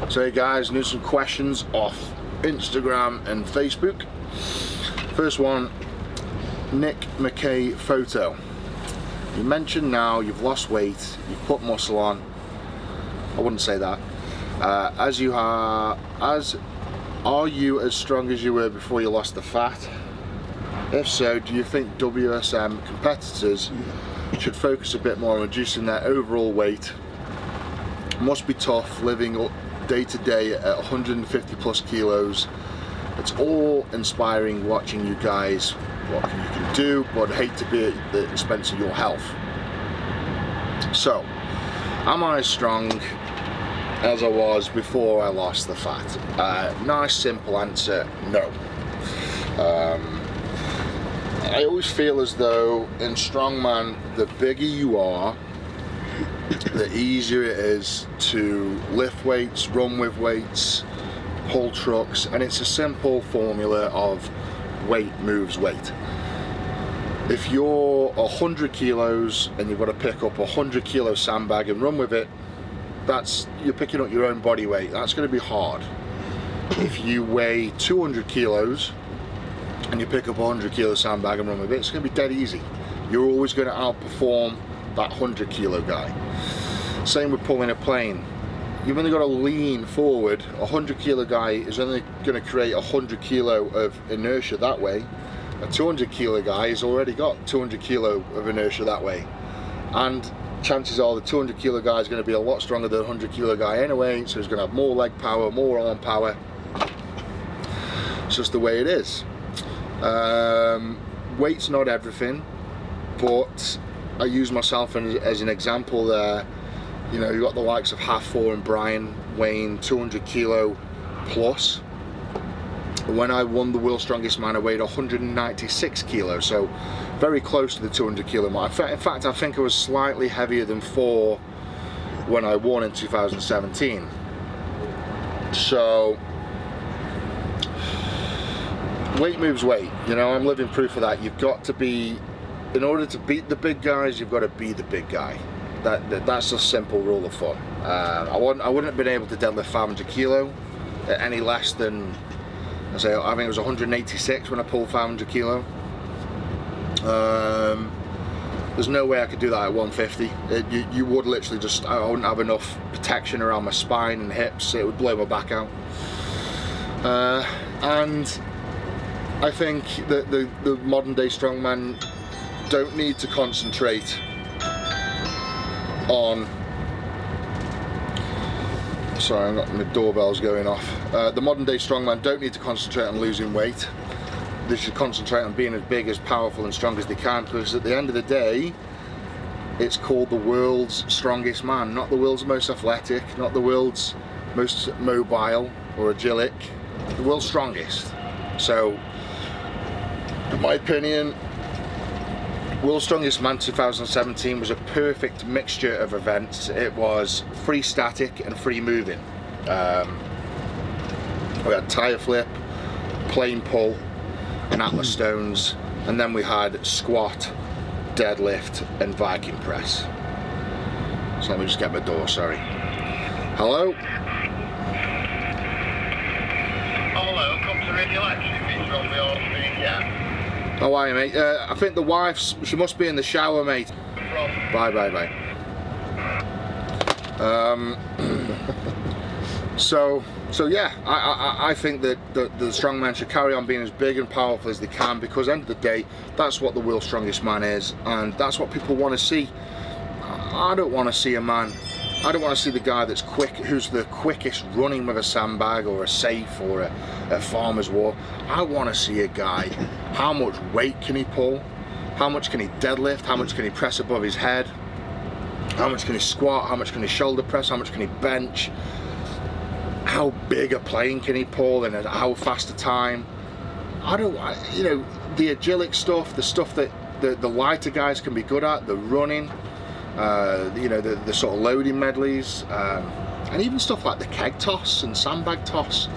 So hey guys, need some questions off Instagram and Facebook. First one, Nick McKay photo. You mentioned now you've lost weight, you've put muscle on. I wouldn't say that. Are you as strong as you were before you lost the fat? If so, do you think WSM competitors should focus a bit more on reducing their overall weight? Must be tough living day to day at 150 plus kilos. It's all inspiring watching you guys, what you can do, but I hate to be at the expense of your health. So, am I as strong as I was before I lost the fat? Nice simple answer, no. I always feel as though in strongman, the bigger you are, the easier it is to lift weights, run with weights, pull trucks, and it's a simple formula of weight moves weight. If you're 100 kilos and you've got to pick up a 100 kilo sandbag and run with it, you're picking up your own body weight. That's going to be hard. If you weigh 200 kilos and you pick up a 100 kilo sandbag and run with it, it's going to be dead easy. You're always going to outperform that 100 kilo guy. Same with pulling a plane. You've only got to lean forward. A 100 kilo guy is only going to create 100 kilo of inertia that way. A 200 kilo guy has already got 200 kilo of inertia that way. And chances are the 200 kilo guy is going to be a lot stronger than the 100 kilo guy anyway, so he's going to have more leg power, more arm power. It's just the way it is. Weight's not everything, but I use myself as an example there. You know, you've got the likes of Half Four and Brian weighing 200 kilo plus. When I won the World's Strongest Man, I weighed 196 kilos, so very close to the 200 kilo mark. In fact, I think I was slightly heavier than Four when I won in 2017. So, weight moves weight. You know, I'm living proof of that. You've got to be, in order to beat the big guys, you've got to be the big guy. That's a simple rule of thumb. I wouldn't have been able to deadlift 500 kilo at any less than, I think it was 186 when I pulled 500 kilo. There's no way I could do that at 150. You would literally just, I wouldn't have enough protection around my spine and hips. It would blow my back out. And I think that the modern day strongman don't need to concentrate on, sorry, I've got my doorbells going off. The modern day strongman don't need to concentrate on losing weight. They should concentrate on being as big, as powerful and strong as they can, because at the end of the day, it's called the world's strongest man, not the world's most athletic, not the world's most mobile or agilic, the world's strongest. So, in my opinion, World's Strongest Man 2017 was a perfect mixture of events. It was free static and free moving. We had tire flip, plane pull, and Atlas stones, and then we had squat, deadlift, and Viking press. So let me just get my door, sorry. Hello? Hello, come to Radio Electric, it's from the old street, yeah. How are you, mate? I think the wife, she must be in the shower, mate. Bye. So yeah, I think that the strongman should carry on being as big and powerful as they can, because at the end of the day, that's what the world's strongest man is, and that's what people want to see. I don't want to see a man, I don't want to see the guy that's quick, who's the quickest running with a sandbag or a safe or a farmer's wall. I want to see a guy, how much weight can he pull, how much can he deadlift, how much can he press above his head, how much can he squat, how much can he shoulder press, how much can he bench, how big a plane can he pull and how fast a time. You know, the agilic stuff, the stuff that the lighter guys can be good at, the running, you know, the sort of loading medleys, and even stuff like the keg toss and sandbag toss.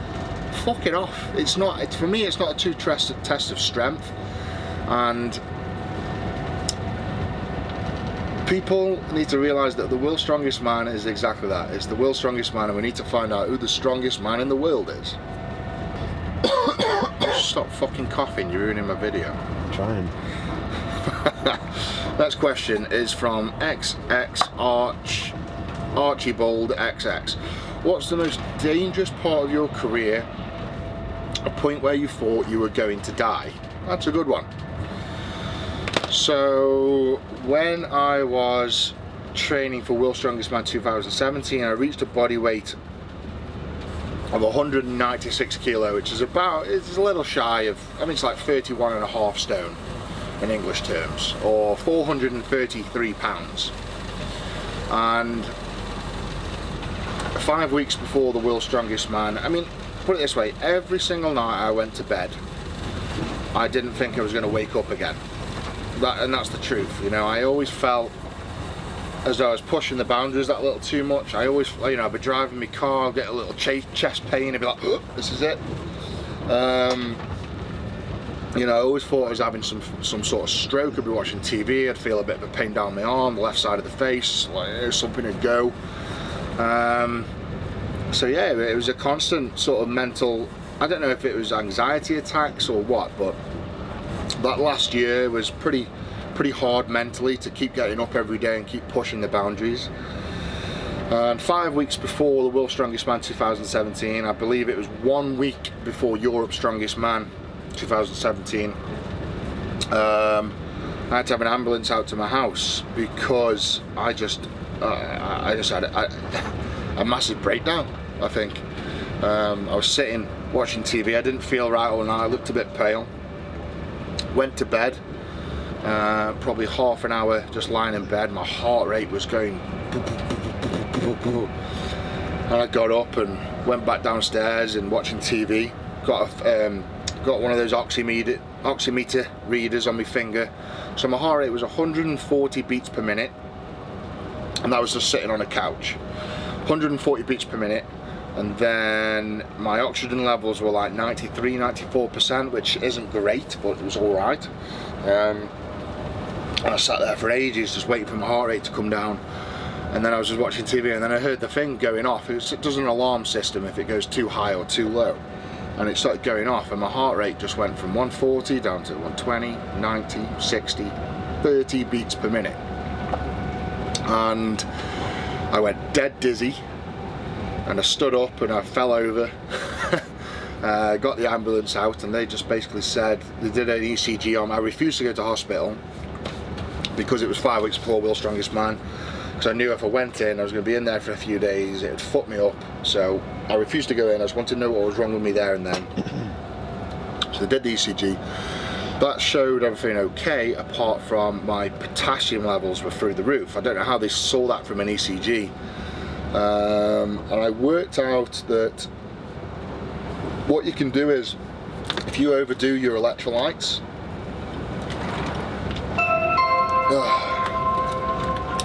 Fuck it off. It's not, for me, it's not a true test of strength. And People need to realise that the world's strongest man is exactly that. It's the world's strongest man, and we need to find out who the strongest man in the world is. Stop fucking coughing, you're ruining my video. I'm trying. Next question is from Archibald XX. What's the most dangerous part of your career? A point where you thought you were going to die? That's a good one. So when I was training for World's Strongest Man 2017, I reached a body weight of 196 kilo, which is about, it's a little shy of, I mean, it's like 31.5 stone in English terms, or 433 pounds. And 5 weeks before the World's Strongest Man, I mean, put it this way, every single night I went to bed, I didn't think I was going to wake up again. And that's the truth, you know. I always felt as though I was pushing the boundaries that little too much. I always, you know, I'd be driving my car, I'd get a little chest pain, I'd be like, oh, this is it. You know, I always thought I was having some sort of stroke. I'd be watching TV, I'd feel a bit of a pain down my arm, the left side of the face, like something would go. So yeah, it was a constant sort of mental, I don't know if it was anxiety attacks or what, but that last year was pretty hard mentally to keep getting up every day and keep pushing the boundaries. And 5 weeks before the World's Strongest Man 2017, I believe it was 1 week before Europe's Strongest Man 2017, I had to have an ambulance out to my house because I just had a massive breakdown, I think. I was sitting watching TV, I didn't feel right all night, I looked a bit pale. Went to bed, probably half an hour just lying in bed, my heart rate was going, and I got up and went back downstairs and watching TV, got one of those oximeter readers on my finger, so my heart rate was 140 beats per minute, and that was just sitting on a couch, 140 beats per minute. And then my oxygen levels were like 93-94%, which isn't great, but it was alright. And I sat there for ages just waiting for my heart rate to come down, and then I was just watching TV, and then I heard the thing going off. It does an alarm system if it goes too high or too low, and it started going off, and my heart rate just went from 140 down to 120, 90, 60, 30 beats per minute, and I went dead dizzy. And I stood up and I fell over. Got the ambulance out, and they just basically said, they did an ECG on me. I refused to go to hospital because it was 5 weeks before World's Strongest Man, because I knew if I went in I was going to be in there for a few days, it would fuck me up. So I refused to go in. I just wanted to know what was wrong with me there and then. So they did the ECG. That showed everything okay, apart from my potassium levels were through the roof. I don't know how they saw that from an ECG. And I worked out that what you can do is, if you overdo your electrolytes,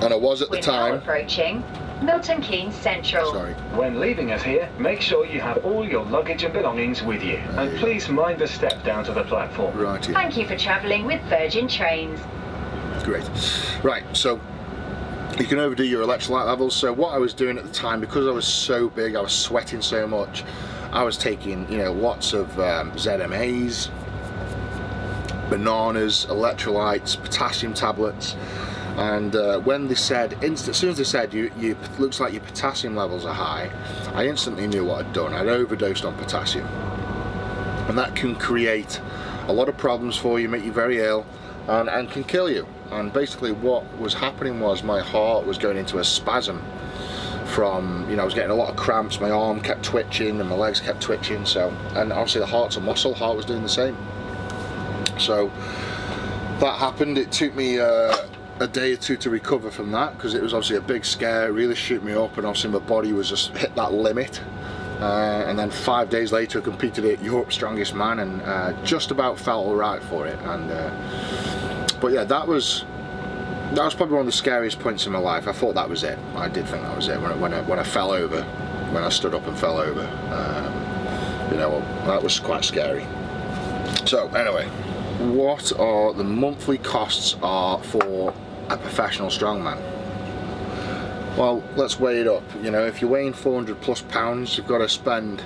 and I was at the time. We're now approaching Milton Keynes Central. Sorry. When leaving us here, make sure you have all your luggage and belongings with you, and please mind the step down to the platform. Right. Thank you for travelling with Virgin Trains. Great. Right, so you can overdo your electrolyte levels. So what I was doing at the time, because I was so big, I was sweating so much, I was taking, you know, lots of ZMAs, bananas, electrolytes, potassium tablets, and when they said, as soon as they said you looks like your potassium levels are high, I instantly knew what I'd done. I'd overdosed on potassium, and that can create a lot of problems for you, make you very ill, and can kill you. And basically what was happening was my heart was going into a spasm from, you know, I was getting a lot of cramps, my arm kept twitching and my legs kept twitching, so, and obviously the heart's a muscle, heart was doing the same. So that happened. It took me a day or two to recover from that, because it was obviously a big scare, it really shook me up, and obviously my body was just hit that limit. And then 5 days later I competed at Europe's Strongest Man, and just about felt alright for it. And but yeah, that was probably one of the scariest points in my life. I thought that was it. I did think that was it when I fell over, when I stood up and fell over. You know, that was quite scary. So anyway, what are the monthly costs are for a professional strongman? Well, let's weigh it up. You know, if you're weighing 400 plus pounds, you've got to spend,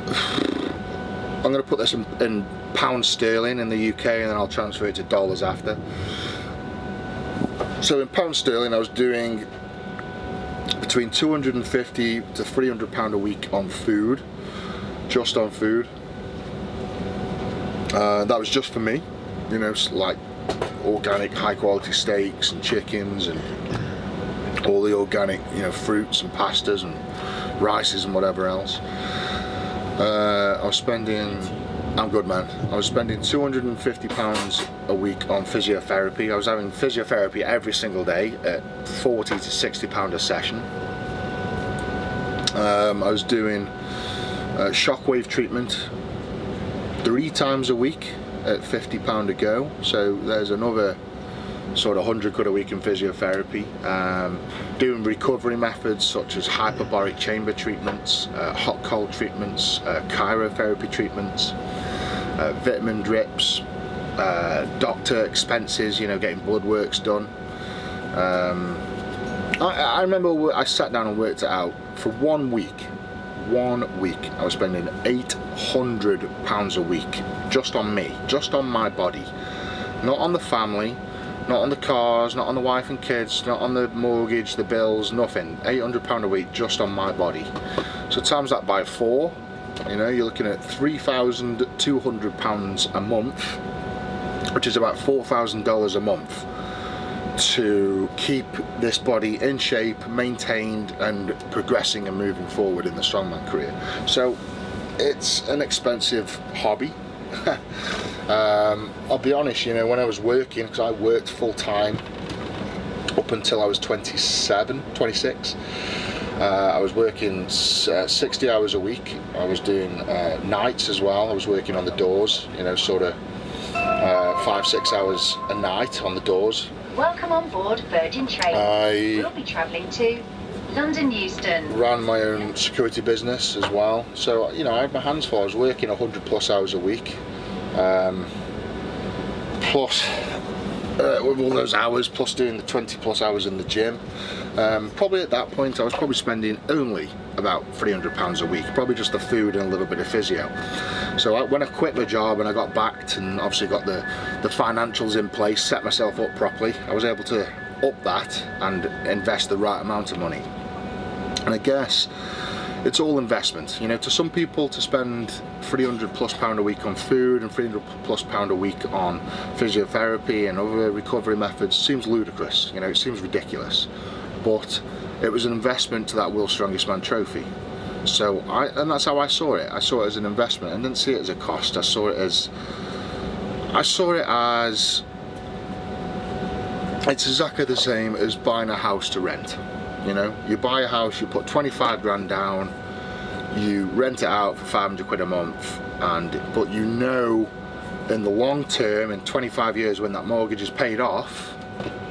I'm going to put this in pounds sterling in the UK, and then I'll transfer it to dollars after. So in pounds sterling, I was doing between 250 to 300 pound a week on food, just on food. That was just for me, you know, like organic, high quality steaks and chickens and all the organic, you know, fruits and pastas and rices and whatever else. I was spending, I'm good man, I was spending £250 a week on physiotherapy. I was having physiotherapy every single day at £40 to £60 a session. I was doing shockwave treatment 3 times a week at £50 a go, so there's another sort of 100 quid a week in physiotherapy. Doing recovery methods such as hyperbaric chamber treatments, hot cold treatments, cryotherapy treatments, vitamin drips, doctor expenses, you know, getting blood works done. I remember I sat down and worked it out. For 1 week, I was spending £800 a week just on me, just on my body, not on the family, not on the cars, not on the wife and kids, not on the mortgage, the bills, nothing. £800 a week just on my body. So times that by 4, you know, you're looking at £3,200 a month, which is about $4,000 a month, to keep this body in shape, maintained and progressing and moving forward in the strongman career. So it's an expensive hobby. I'll be honest, you know, when I was working, because I worked full time up until I was 26, I was working 60 hours a week. I was doing nights as well. I was working on the doors, you know, sort of 5-6 hours a night on the doors. Welcome on board Virgin Trains. We'll be travelling to London Euston. Ran my own security business as well, so you know, I had my hands full. I was working 100 plus hours a week, plus with all those hours, plus doing the 20 plus hours in the gym. Probably at that point I was probably spending only about £300 a week, probably just the food and a little bit of physio. So when I quit my job and I got backed and obviously got the financials in place, set myself up properly, I was able to up that and invest the right amount of money. And I guess it's all investment, you know. To some people, to spend £300 plus a week on food and £300 plus a week on physiotherapy and other recovery methods seems ludicrous, you know, it seems ridiculous. But it was an investment to that World's Strongest Man trophy. So and that's how I saw it. I saw it as an investment. I didn't see it as a cost. I saw it as it's exactly the same as buying a house to rent. You know, you buy a house, you put 25 grand down, you rent it out for 500 quid a month, but you know, in the long term, in 25 years when that mortgage is paid off,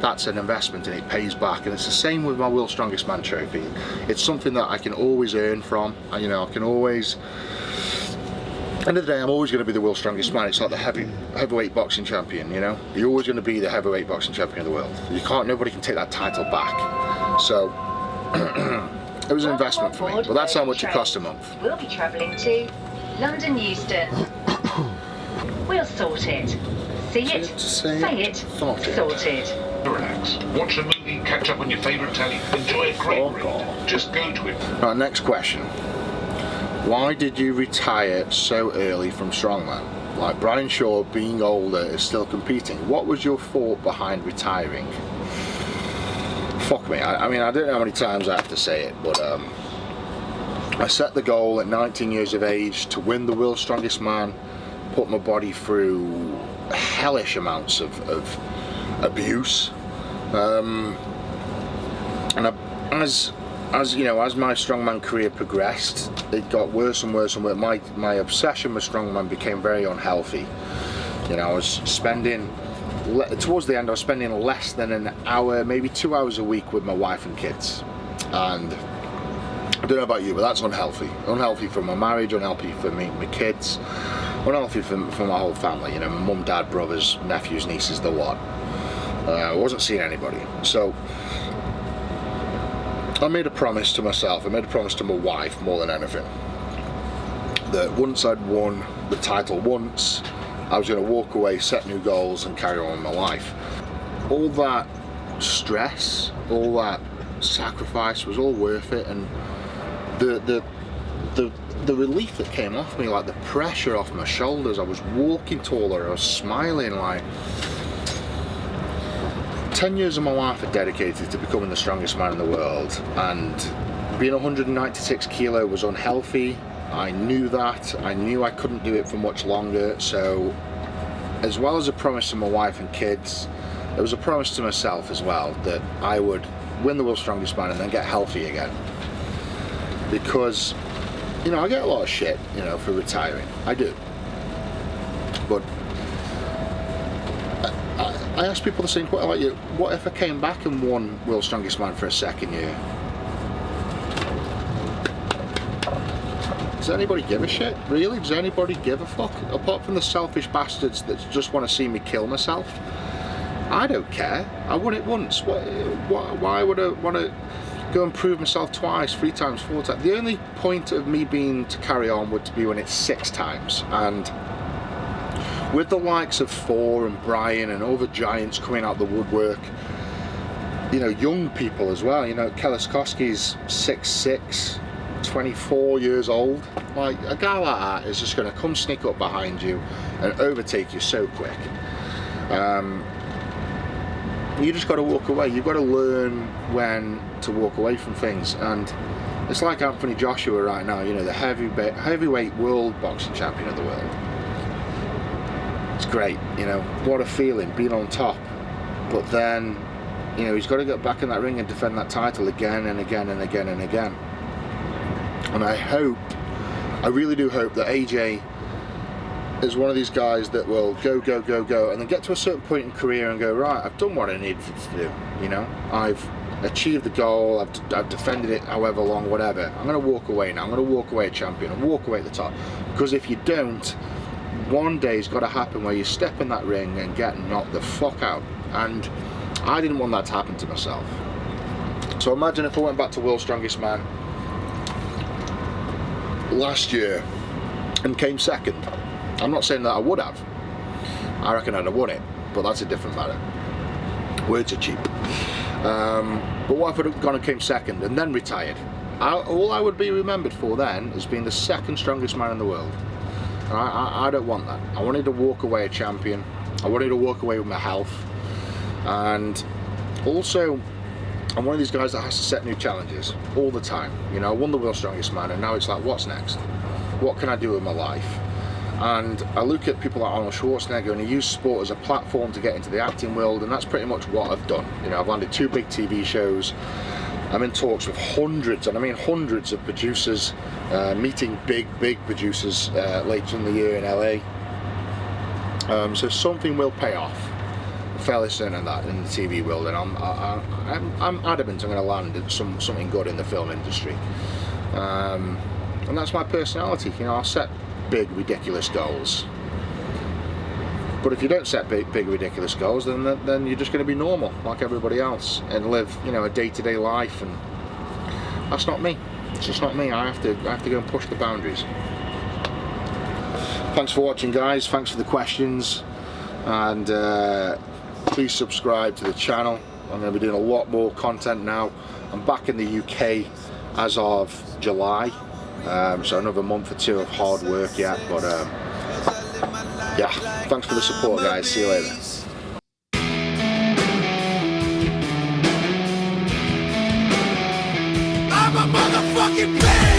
that's an investment and it pays back. And it's the same with my World's Strongest Man trophy. It's something that I can always earn from. You know, I can always, end of the day, I'm always going to be the World's Strongest Man. It's like the heavyweight boxing champion, you know. You're always going to be the heavyweight boxing champion of the world. Nobody can take that title back. So it was an investment for me. But that's how much it cost a month. We'll be travelling to London Euston. We'll sort it. See it, say it, sorted. Relax. Watch a movie, catch up on your favourite telly, enjoy a great read. Just go to it. Right, next question. Why did you retire so early from strongman? Like Brian Shaw, being older, is still competing. What was your thought behind retiring? Fuck me. I mean, I don't know how many times I have to say it, but I set the goal at 19 years of age to win the World's Strongest Man, put my body through hellish amounts of abuse, and as you know, as my strongman career progressed, it got worse and worse and worse. My obsession with strongman became very unhealthy. You know, I was spending, towards the end, I was spending less than an hour, maybe 2 hours a week with my wife and kids, and I don't know about you, but that's unhealthy. Unhealthy for my marriage, unhealthy for me, my kids, unhealthy for my whole family, you know, my mum, dad, brothers, nephews, nieces, the lot. I wasn't seeing anybody. So I made a promise to myself, I made a promise to my wife more than anything, that once I'd won the title once, I was going to walk away, set new goals and carry on with my life. All that stress, all that sacrifice was all worth it, and the relief that came off me, like the pressure off my shoulders, I was walking taller, I was smiling. Like 10 years of my life are dedicated to becoming the strongest man in the world, and being 196 kilo was unhealthy. I knew that. I knew I couldn't do it for much longer. So as well as a promise to my wife and kids, there was a promise to myself as well that I would win the world's strongest man and then get healthy again. Because, you know, I get a lot of shit, you know, for retiring. I do. But I ask people the same question, like, what if I came back and won World's Strongest Man for a second year? Does anybody give a shit? Really? Does anybody give a fuck? Apart from the selfish bastards that just want to see me kill myself? I don't care. I won it once. Why would I want to go and prove myself twice, 3 times, 4 times? The only point of me being to carry on would be when it's 6 times. And with the likes of Thor and Brian and all the giants coming out the woodwork, you know, young people as well, you know, Kaliskowski's 6'6", 24 years old. Like, a guy like that is just going to come sneak up behind you and overtake you so quick. You just got to walk away. You've got to learn when to walk away from things. And it's like Anthony Joshua right now, you know, the heavyweight world boxing champion of the world. It's great, you know, what a feeling, being on top. But then, you know, he's got to get back in that ring and defend that title again and again and again and again. And I really do hope that AJ is one of these guys that will go, and then get to a certain point in career and go, right, I've done what I needed to do, you know, I've achieved the goal, I've defended it however long, whatever. I'm going to walk away now, I'm going to walk away a champion and walk away at the top. Because if you don't, one day's got to happen where you step in that ring and get knocked the fuck out. And I didn't want that to happen to myself. So imagine if I went back to World's Strongest Man last year and came second. I'm not saying that I would have. I reckon I'd have won it, but that's a different matter. Words are cheap. But what if I'd gone and came second and then retired? All I would be remembered for then is being the second strongest man in the world. I don't want that. I wanted to walk away a champion. I wanted to walk away with my health. And also, I'm one of these guys that has to set new challenges all the time. You know, I won the World's Strongest Man, and now it's like, what's next? What can I do with my life? And I look at people like Arnold Schwarzenegger, and he used sport as a platform to get into the acting world, and that's pretty much what I've done. You know, I've landed 2 big TV shows. I'm in talks with hundreds, and I mean hundreds of producers, meeting big producers later in the year in LA. So something will pay off. I'm fairly certain of that in the TV world, and I'm adamant I'm going to land at something good in the film industry. And that's my personality. You know, I'll set big, ridiculous goals. But if you don't set big, ridiculous goals, then you're just going to be normal, like everybody else, and live, you know, a day-to-day life, and that's not me. It's just not me. I have to go and push the boundaries. Thanks for watching, guys. Thanks for the questions, and please subscribe to the channel. I'm going to be doing a lot more content now. I'm back in the UK as of July, so another month or 2 of hard work yet, but yeah, thanks for the support, guys. See you later. I'm a motherfucking man!